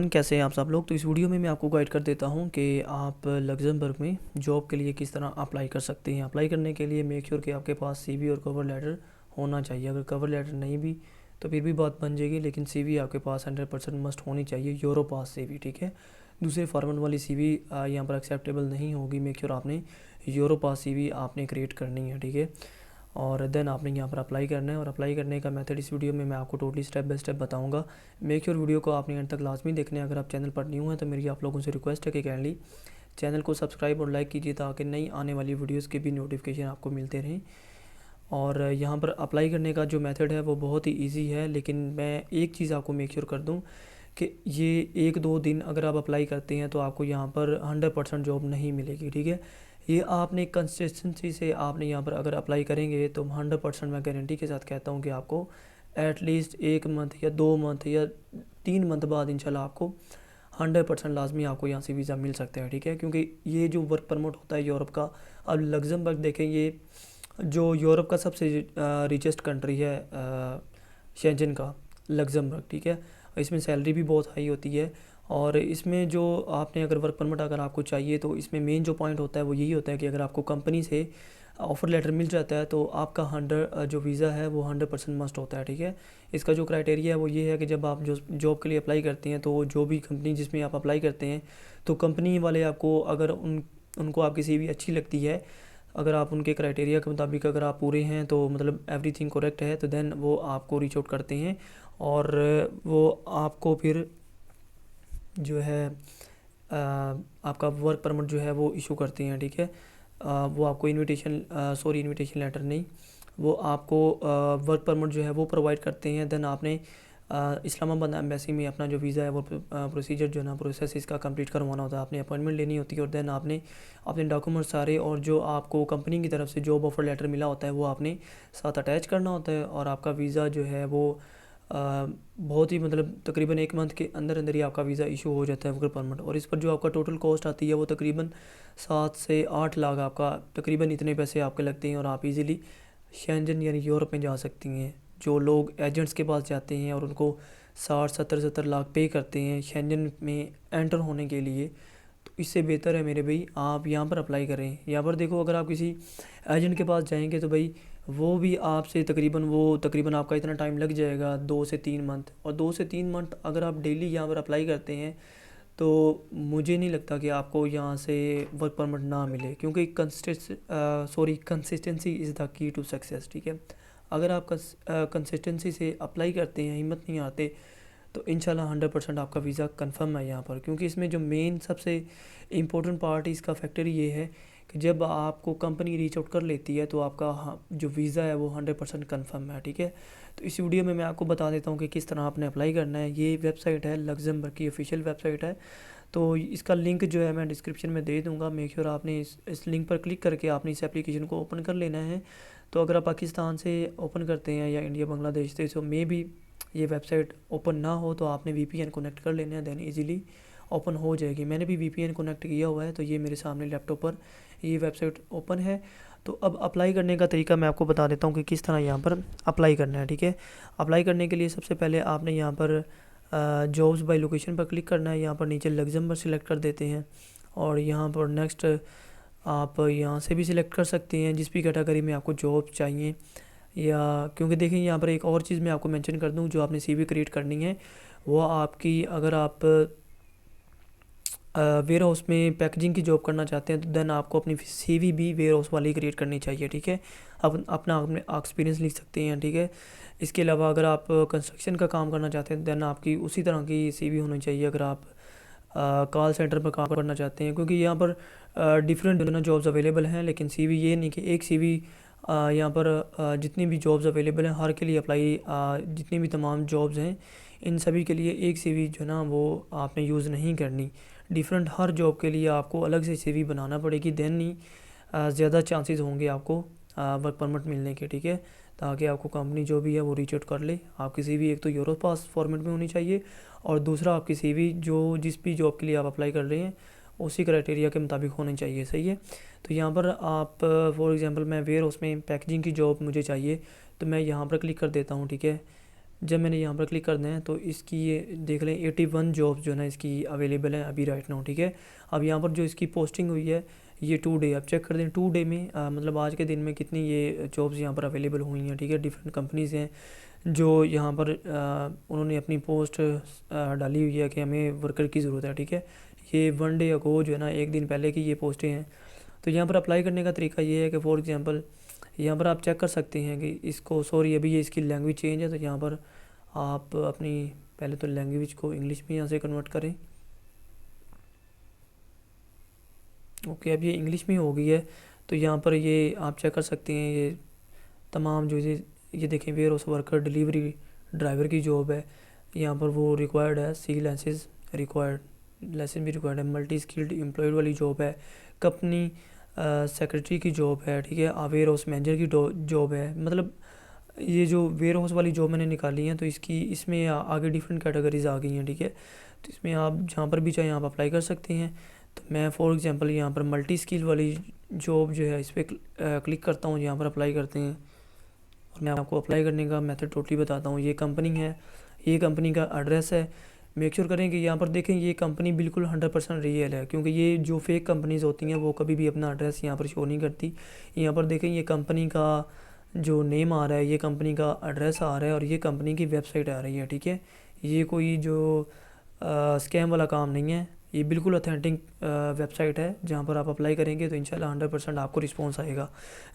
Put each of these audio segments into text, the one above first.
कैसे हैं आप सब लोग। तो इस वीडियो में मैं आपको गाइड कर देता हूं कि आप लग्जमबर्ग में जॉब के लिए किस तरह अप्लाई कर सकते हैं। अप्लाई करने के लिए मेक श्योर कि आपके पास सीवी और कवर लेटर होना चाहिए। अगर कवर लेटर नहीं भी तो फिर भी बात बन जाएगी, लेकिन सीवी आपके पास 100% मस्ट होनी चाहिए, यूरो पास सीवी, ठीक है। दूसरे फॉर्मेट वाली सीवी यहाँ पर एक्सेप्टेबल नहीं होगी। मेक श्योर आपने यूरो पास सीवी आपने क्रिएट करनी है, ठीक है। और देन आपने यहाँ पर अप्लाई करना है, और अप्लाई करने का मेथड इस वीडियो में मैं आपको टोटली स्टेप बाय स्टेप बताऊंगा। मेक श्योर वीडियो को आपने एंड तक लाजमी देखना है। अगर आप चैनल पर न्यू हैं तो मेरी आप लोगों से रिक्वेस्ट है कि काइंडली चैनल को सब्सक्राइब और लाइक कीजिए, ताकि नई आने वाली वीडियोज़ के भी नोटिफिकेशन आपको मिलते रहें। और यहाँ पर अप्लाई करने का जो मेथड है वो बहुत ही ईजी है, लेकिन मैं एक चीज़ आपको मेक श्योर कर दूँ कि ये 1-2 दिन अगर आप अप्लाई करते हैं तो आपको यहाँ पर 100% जॉब नहीं मिलेगी, ठीक है। ये आपने कंसिस्टेंसी से आपने यहाँ पर अगर अप्लाई करेंगे तो 100% मैं गारंटी के साथ कहता हूँ कि आपको एटलीस्ट 1 मंथ या 2 मंथ या 3 मंथ बाद इंशाल्लाह आपको 100% लाजमी आपको यहाँ से वीज़ा मिल सकता है, ठीक है। क्योंकि ये जो वर्क परमिट होता है यूरोप का, अब लग्जमबर्ग देखें, ये जो यूरोप का सबसे रिचेस्ट कंट्री है शेंजन का, लग्जमबर्ग, ठीक है। इसमें सैलरी भी बहुत हाई होती है। और इसमें जो आपने अगर वर्क परमिट अगर आपको चाहिए तो इसमें मेन जो पॉइंट होता है वो यही होता है कि अगर आपको कंपनी से ऑफ़र लेटर मिल जाता है तो आपका 100 जो वीज़ा है वो 100% मस्ट होता है, ठीक है। इसका जो क्राइटेरिया है वो ये है कि जब आप जो जॉब के लिए अप्लाई करते हैं तो जो भी कंपनी जिसमें आप अप्लाई करते हैं तो कंपनी वाले आपको अगर उनको आपकी सीवी अच्छी लगती है, अगर आप उनके क्राइटेरिया के मुताबिक अगर आप पूरे हैं तो मतलब एवरीथिंग करेक्ट है, तो देन वो आपको रीच आउट करते हैं और वो आपको फिर जो है आपका वर्क परमिट जो है वो इशू करते हैं, ठीक है। वो आपको इनविटेशन लेटर नहीं, वो आपको वर्क परमिट जो है वो प्रोवाइड करते हैं। देन आपने इस्लामाबाद एम्बेसी में अपना जो वीज़ा है वो प्रोसीजर जो है ना, प्रोसेस इसका कंप्लीट करवाना होता है। आपने अपॉइंटमेंट लेनी होती है और देन आपने अपने डॉक्यूमेंट सारे और जो आपको कंपनी की तरफ से जॉब ऑफर लेटर मिला होता है वो आपने साथ अटैच करना होता है, और आपका वीज़ा जो है वो बहुत ही मतलब तकरीबन 1 मंथ के अंदर अंदर ही आपका वीज़ा इशू हो जाता है, वर्क परमिट। और इस पर जो आपका टोटल कॉस्ट आती है वो तकरीबन 7 से 8 लाख, आपका तकरीबन इतने पैसे आपके लगते हैं, और आप इजीली शेंजन यानी यूरोप में जा सकती हैं। जो लोग एजेंट्स के पास जाते हैं और उनको 60-70 लाख पे करते हैं शेंजन में एंटर होने के लिए, तो इससे बेहतर है मेरे भाई आप यहाँ पर अप्लाई करें। यहाँ पर देखो, अगर आप किसी एजेंट के पास जाएंगे तो भाई वो भी आपसे तकरीबन आपका इतना टाइम लग जाएगा 2 से 3 मंथ, और 2 से 3 मंथ अगर आप डेली यहाँ पर अप्लाई करते हैं तो मुझे नहीं लगता कि आपको यहाँ से वर्क परमिट ना मिले, क्योंकि consistency is the key to success, ठीक है। अगर आप कंसिस्टेंसी से अप्लाई करते हैं, हिम्मत नहीं आते, तो इंशाल्लाह 100% आपका वीज़ा कंफर्म है यहाँ पर। क्योंकि इसमें जो मेन सबसे इम्पोर्टेंट पार्ट इसका फैक्टर ये है कि जब आपको कंपनी रीच आउट कर लेती है तो आपका जो वीज़ा है वो 100% कंफर्म है, ठीक है। तो इस वीडियो में मैं आपको बता देता हूँ कि किस तरह आपने अप्लाई करना है। ये वेबसाइट है लग्जमबर्ग की ऑफिशियल वेबसाइट है, तो इसका लिंक जो है मैं डिस्क्रिप्शन में दे दूँगा। मेक श्योर आपने इस लिंक पर क्लिक करके आपने इस एप्लीकेशन को ओपन कर लेना है। तो अगर आप पाकिस्तान से ओपन करते हैं या इंडिया बांग्लादेश से, तो मे भी ये वेबसाइट ओपन ना हो तो आपने वीपीएन कनेक्ट कर लेना है, देन इजीली ओपन हो जाएगी। मैंने भी वीपीएन कनेक्ट किया हुआ है, तो ये मेरे सामने लैपटॉप पर ये वेबसाइट ओपन है। तो अब अप्लाई करने का तरीका मैं आपको बता देता हूँ कि किस तरह यहाँ पर अप्लाई करना है, ठीक है। अप्लाई करने के लिए सबसे पहले आपने यहाँ पर जॉब्स बाय लोकेशन पर क्लिक करना है। यहाँ पर नीचे लग्जमबर्ग सिलेक्ट कर देते हैं, और यहाँ पर नेक्स्ट आप यहाँ से भी सिलेक्ट कर सकते हैं जिस भी कैटेगरी में आपको जॉब चाहिए। या क्योंकि देखें यहाँ पर एक और चीज़ मैं आपको मेंशन कर दूँ, जो आपने सीवी क्रिएट करनी है वो आपकी, अगर आप वेयर हाउस में पैकेजिंग की जॉब करना चाहते हैं तो देन आपको अपनी सीवी भी वेयर हाउस वाली क्रिएट करनी चाहिए, ठीक है। आप अपना एक्सपीरियंस लिख सकते हैं, ठीक है। इसके अलावा अगर आप कंस्ट्रक्शन का काम करना चाहते हैं देन आपकी उसी तरह की सीवी होनी चाहिए। अगर आप कॉल सेंटर पर काम करना चाहते हैं, क्योंकि यहाँ पर डिफरेंट जो ना जॉब्स अवेलेबल हैं, लेकिन सीवी ये नहीं कि एक सीवी यहाँ पर जितनी भी जॉब्स अवेलेबल हैं हर के लिए अप्लाई, जितनी भी तमाम जॉब्स हैं इन सभी के लिए एक सीवी जो ना वो आपने यूज़ नहीं करनी। डिफरेंट हर जॉब के लिए आपको अलग से सीवी बनाना पड़ेगी, देन ही ज़्यादा चांसेस होंगे आपको वर्क परमिट मिलने के, ठीक है। ताकि आपको कंपनी जो भी है वो रीच आउट कर ले। आपकी सीवी एक तो यूरो पास फॉर्मेट में होनी चाहिए, और दूसरा आपकी सीवी जो जिस भी जॉब के लिए आप अप्लाई कर रहे हैं उसी क्राइटेरिया के मुताबिक होनी चाहिए, सही है। तो यहाँ पर आप फॉर एग्जांपल मैं वेयर हाउस में पैकेजिंग की जॉब मुझे चाहिए, तो मैं यहाँ पर क्लिक कर देता हूँ, ठीक है। जब मैंने यहाँ पर क्लिक करना है तो इसकी ये देख लें 81 जॉब्स जो है ना इसकी अवेलेबल है अभी राइट नाउ, ठीक है। अब यहाँ पर जो इसकी पोस्टिंग हुई है ये 2 डे, आप चेक कर दें 2 डे में मतलब आज के दिन में कितनी ये जॉब्स यहाँ पर अवेलेबल हुई हैं, ठीक है। डिफरेंट कंपनीज़ हैं जो यहाँ पर उन्होंने अपनी पोस्ट डाली हुई है कि हमें वर्कर की ज़रूरत है, ठीक है। ये 1 डे अगो जो है ना, एक दिन पहले की ये पोस्टें हैं। तो यहाँ पर अप्लाई करने का तरीका ये है कि फॉर एग्ज़ाम्पल यहाँ पर आप चेक कर सकते हैं कि इसको, सॉरी अभी ये इसकी लैंग्वेज चेंज है, तो यहाँ पर आप अपनी पहले तो लैंग्वेज को इंग्लिश में यहाँ से कन्वर्ट करें। ओके, अब ये इंग्लिश में हो गई है। तो यहाँ पर ये आप चेक कर सकते हैं ये तमाम जो ये देखें warehouse worker, delivery driver की जॉब है। यहाँ पर वो रिक्वायर्ड है, सी लाइसेंस रिक्वायर्ड, लाइसेंस भी रिक्वायर्ड है। मल्टी स्किल्ड एम्प्लॉयड वाली जॉब है। कंपनी सेक्रेटरी की जॉब है, ठीक है। वेयर हाउस मैनेजर की जॉब है। मतलब ये जो वेयर हाउस वाली जॉब मैंने निकाली है तो इसकी इसमें आगे डिफरेंट कैटेगरीज आ गई हैं, ठीक है। तो इसमें आप जहाँ पर भी चाहें आप अप्लाई कर सकते हैं। तो मैं फॉर एग्जांपल यहाँ पर मल्टी स्किल वाली जॉब जो है इस पर क्लिक करता हूँ, यहाँ पर अप्लाई करते हैं। और मैं आपको अप्लाई करने का मेथड टोटली बताता हूँ। ये कंपनी है, ये कंपनी का एड्रेस है। मेक श्योर करें कि यहाँ पर देखें ये कंपनी बिल्कुल 100% रियल है, क्योंकि ये जो फेक कंपनीज़ होती हैं वो कभी भी अपना एड्रेस यहाँ पर शो नहीं करती। यहाँ पर देखें ये कंपनी का जो नेम आ रहा है, ये कंपनी का एड्रेस आ रहा है और ये कंपनी की वेबसाइट आ रही है, ठीक है। ये कोई जो स्कैम वाला काम नहीं है, ये बिल्कुल ऑथेंटिक वेबसाइट है जहाँ पर आप अप्लाई करेंगे तो इंशाल्लाह 100% आपको रिस्पांस आएगा।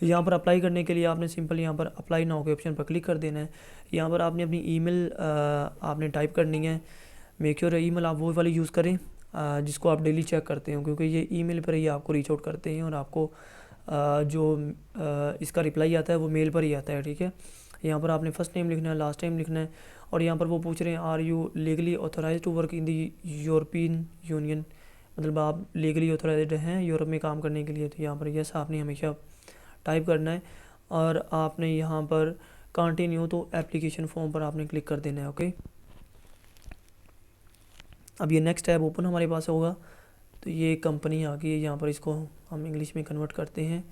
यहाँ पर अप्लाई करने के लिए आपने सिंपल यहाँ पर अप्लाई नाउ के ऑप्शन पर क्लिक कर देना है। यहाँ पर आपने अपनी ईमेल आपने टाइप करनी है। मेक श्योर ईमेल आप वो वाली यूज़ करें जिसको आप डेली चेक करते हो, क्योंकि ये ईमेल पर ही आपको रीच आउट करते हैं और आपको जो इसका रिप्लाई आता है वो मेल पर ही आता है, ठीक है। यहाँ पर आपने फर्स्ट नेम लिखना है, लास्ट नेम लिखना है। और यहाँ पर वो पूछ रहे हैं are you legally authorise to work in the European Union, मतलब आप लीगली ऑथोराइज्ड हैं यूरोप में काम करने के लिए। तो यहाँ पर यस आपने हमेशा टाइप करना है और आपने यहाँ पर कंटिन्यू तो एप्लीकेशन फॉर्म पर आपने क्लिक कर देना है। ओके, अब ये नेक्स्ट टैब ओपन हमारे पास होगा। तो ये कंपनी आ गई है, यहाँ पर इसको हम इंग्लिश में कन्वर्ट करते हैं।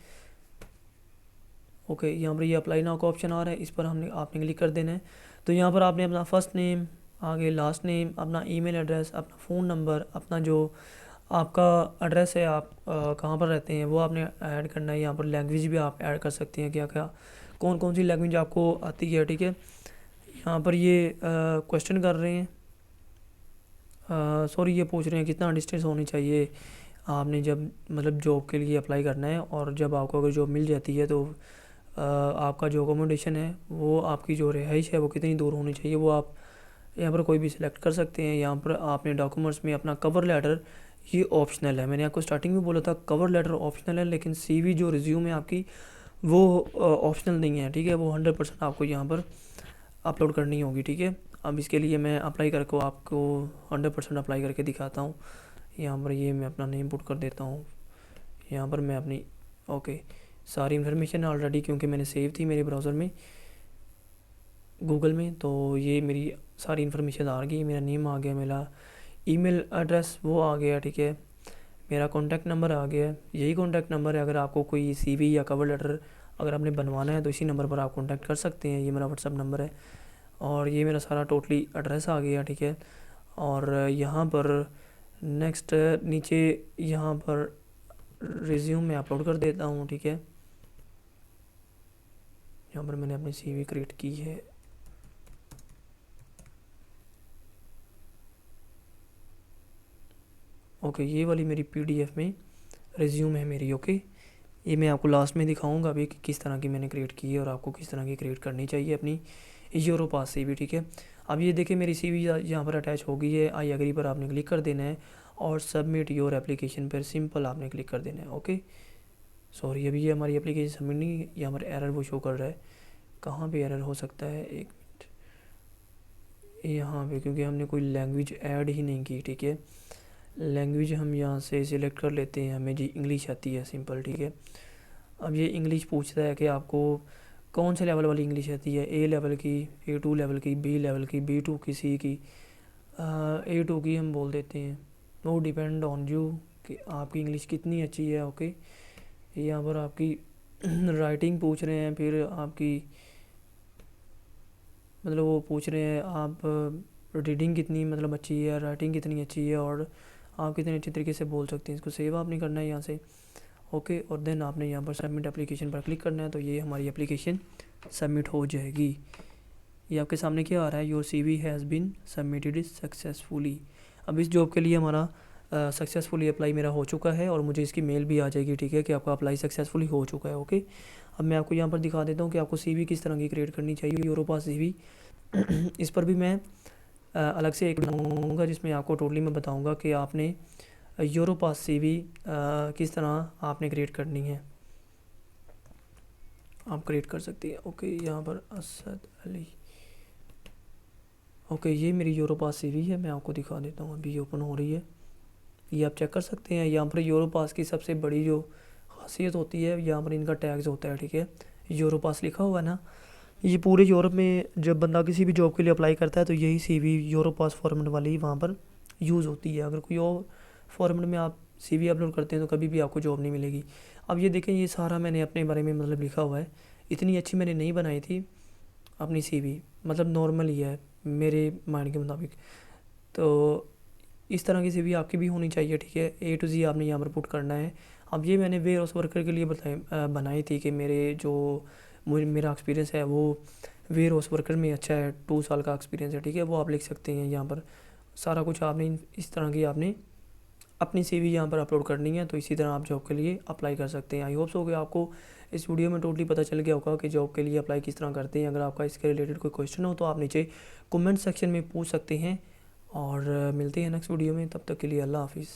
ओके, यहाँ पर ये अप्लाई नाउ का ऑप्शन आ रहा है, इस पर आपने क्लिक कर देना है। तो यहाँ पर आपने अपना फर्स्ट नेम, आगे लास्ट नेम, अपना ईमेल एड्रेस, अपना फ़ोन नंबर, अपना जो आपका एड्रेस है, आप कहाँ पर रहते हैं वो आपने ऐड करना है। यहाँ पर लैंग्वेज भी आप ऐड कर सकते हैं, क्या क्या कौन कौन सी लैंग्वेज आपको आती है, ठीक है। यहाँ पर ये क्वेश्चन कर रहे हैं, सॉरी ये पूछ रहे हैं कितना डिस्टेंस होनी चाहिए आपने जब मतलब जॉब के लिए अप्लाई करना है, और जब आपको अगर जॉब मिल जाती है तो आपका जो अकोमोडेशन है वो आपकी जो रिहाइश है वो कितनी दूर होनी चाहिए, वो आप यहाँ पर कोई भी सिलेक्ट कर सकते हैं। यहाँ पर आपने डॉक्यूमेंट्स में अपना कवर लेटर, ये ऑप्शनल है। मैंने आपको स्टार्टिंग में बोला था कवर लेटर ऑप्शनल है, लेकिन सीवी जो रिज्यूम है आपकी वो ऑप्शनल नहीं है, ठीक है। वो 100% आपको यहाँ पर अपलोड करनी होगी, ठीक है। अब इसके लिए मैं अप्लाई करके आपको 100% अप्लाई करके दिखाता हूँ। यहाँ पर ये मैं अपना नेम पुट कर देता हूँ। यहाँ पर मैं अपनी ओके सारी इन्फॉर्मेशन ऑलरेडी, क्योंकि मैंने सेव थी मेरे ब्राउज़र में गूगल में, तो ये मेरी सारी इन्फॉर्मेशन आ गई। मेरा नेम आ गया, मेरा ईमेल एड्रेस वो आ गया, ठीक है। मेरा कॉन्टैक्ट नंबर आ गया, यही कॉन्टैक्ट नंबर है। अगर आपको कोई सीवी या कवर लेटर अगर आपने बनवाना है तो इसी नंबर पर आप कॉन्टैक्ट कर सकते हैं। ये मेरा व्हाट्सअप नंबर है और ये मेरा सारा टोटली एड्रेस आ गया, ठीक है। और यहाँ पर नेक्स्ट नीचे यहाँ पर रिज्यूम में अपलोड कर देता हूँ, ठीक है। यहाँ पर मैंने अपनी सीवी क्रिएट की है। ओके, ये वाली मेरी पीडीएफ में रिज्यूम है मेरी। ओके, ये मैं आपको लास्ट में दिखाऊंगा अभी कि किस तरह की मैंने क्रिएट की है और आपको किस तरह की क्रिएट करनी चाहिए अपनी यूरोपास सीवी, ठीक है। अब ये देखिए मेरी सीवी यहाँ पर अटैच हो गई है। आई एग्री पर आपने क्लिक कर देना है और सबमिट योर एप्लीकेशन पर सिंपल आपने क्लिक कर देना है। ओके, सॉरी अभी ये हमारी एप्लीकेशन सबमिट नहीं, यहाँ पर एरर वो शो कर रहा है। कहाँ पे एरर हो सकता है, एक मिनट, यहाँ पे क्योंकि हमने कोई लैंग्वेज ऐड ही नहीं की, ठीक है। लैंग्वेज हम यहाँ से सिलेक्ट कर लेते हैं, हमें जी इंग्लिश आती है सिंपल, ठीक है। अब ये इंग्लिश पूछता है कि आपको कौन से लेवल वाली इंग्लिश आती है, ए लेवल की, A2 लेवल की, बी लेवल की, B2 की, सी की, A2 की हम बोल देते हैं। वो डिपेंड ऑन यू कि आपकी इंग्लिश कितनी अच्छी है। ओके, यहाँ पर आपकी राइटिंग पूछ रहे हैं, फिर आपकी मतलब वो पूछ रहे हैं आप रीडिंग कितनी मतलब अच्छी है, राइटिंग कितनी अच्छी है और आप कितने अच्छे तरीके से बोल सकते हैं। इसको सेव आपने करना है यहाँ से, ओके। और देन आपने यहाँ पर सबमिट एप्लीकेशन पर क्लिक करना है, तो ये हमारी एप्लीकेशन सबमिट हो जाएगी। ये आपके सामने क्या आ रहा है, your CV has been submitted successfully. अब इस जॉब के लिए हमारा सक्सेसफुली अप्लाई मेरा हो चुका है और मुझे इसकी मेल भी आ जाएगी, ठीक है, कि आपका अप्लाई सक्सेसफुली हो चुका है, ओके। अब मैं आपको यहाँ पर दिखा देता हूँ कि आपको CV किस तरह की क्रिएट करनी चाहिए, यूरोपास CV। इस पर भी मैं अलग से एक बनाऊँगा जिसमें आपको टोटली मैं बताऊँगा कि आपने यूरोपास CV किस तरह आपने क्रिएट करनी है, आप क्रिएट कर सकती है, ओके। यहाँ पर असद अली, ओके, ये मेरी यूरोपास CV है, मैं आपको दिखा देता हूँ, अभी ओपन हो रही है, ये आप चेक कर सकते हैं। यहाँ पर यूरोपास की सबसे बड़ी जो खासियत होती है, यहाँ पर इनका टैग्स होता है, ठीक है, यूरोपास लिखा हुआ है ना। ये पूरे यूरोप में जब बंदा किसी भी जॉब के लिए अप्लाई करता है तो यही CV यूरोपास फॉर्मेट वाली वहाँ पर यूज़ होती है। अगर कोई और फॉर्मेट में आप CV अपलोड करते हैं तो कभी भी आपको जॉब नहीं मिलेगी। अब ये देखें, ये सारा मैंने अपने बारे में मतलब लिखा हुआ है, इतनी अच्छी मैंने नहीं बनाई थी अपनी CV, मतलब नॉर्मल ही है मेरे माइंड के मुताबिक। तो इस तरह की CV आपकी भी होनी चाहिए, ठीक है। A to Z आपने यहाँ पर पुट करना है। अब ये मैंने वेयर हाउस वर्कर के लिए बनाई थी कि मेरा एक्सपीरियंस है वो वेयर हाउस वर्कर में अच्छा है, 2 साल का एक्सपीरियंस है, ठीक है, वो आप लिख सकते हैं यहाँ पर। सारा कुछ आपने इस तरह की आपने अपनी CV यहाँ पर अपलोड करनी है, तो इसी तरह आप जॉब के लिए अप्लाई कर सकते हैं। आई होप सो कि आपको इस वीडियो में टोटली पता चल गया होगा कि जॉब के लिए अप्लाई किस तरह करते हैं। अगर आपका इसके रिलेटेड कोई क्वेश्चन हो तो आप नीचे कमेंट सेक्शन में पूछ सकते हैं। और मिलते हैं नेक्स्ट वीडियो में, तब तक के लिए अल्लाह हाफिज़।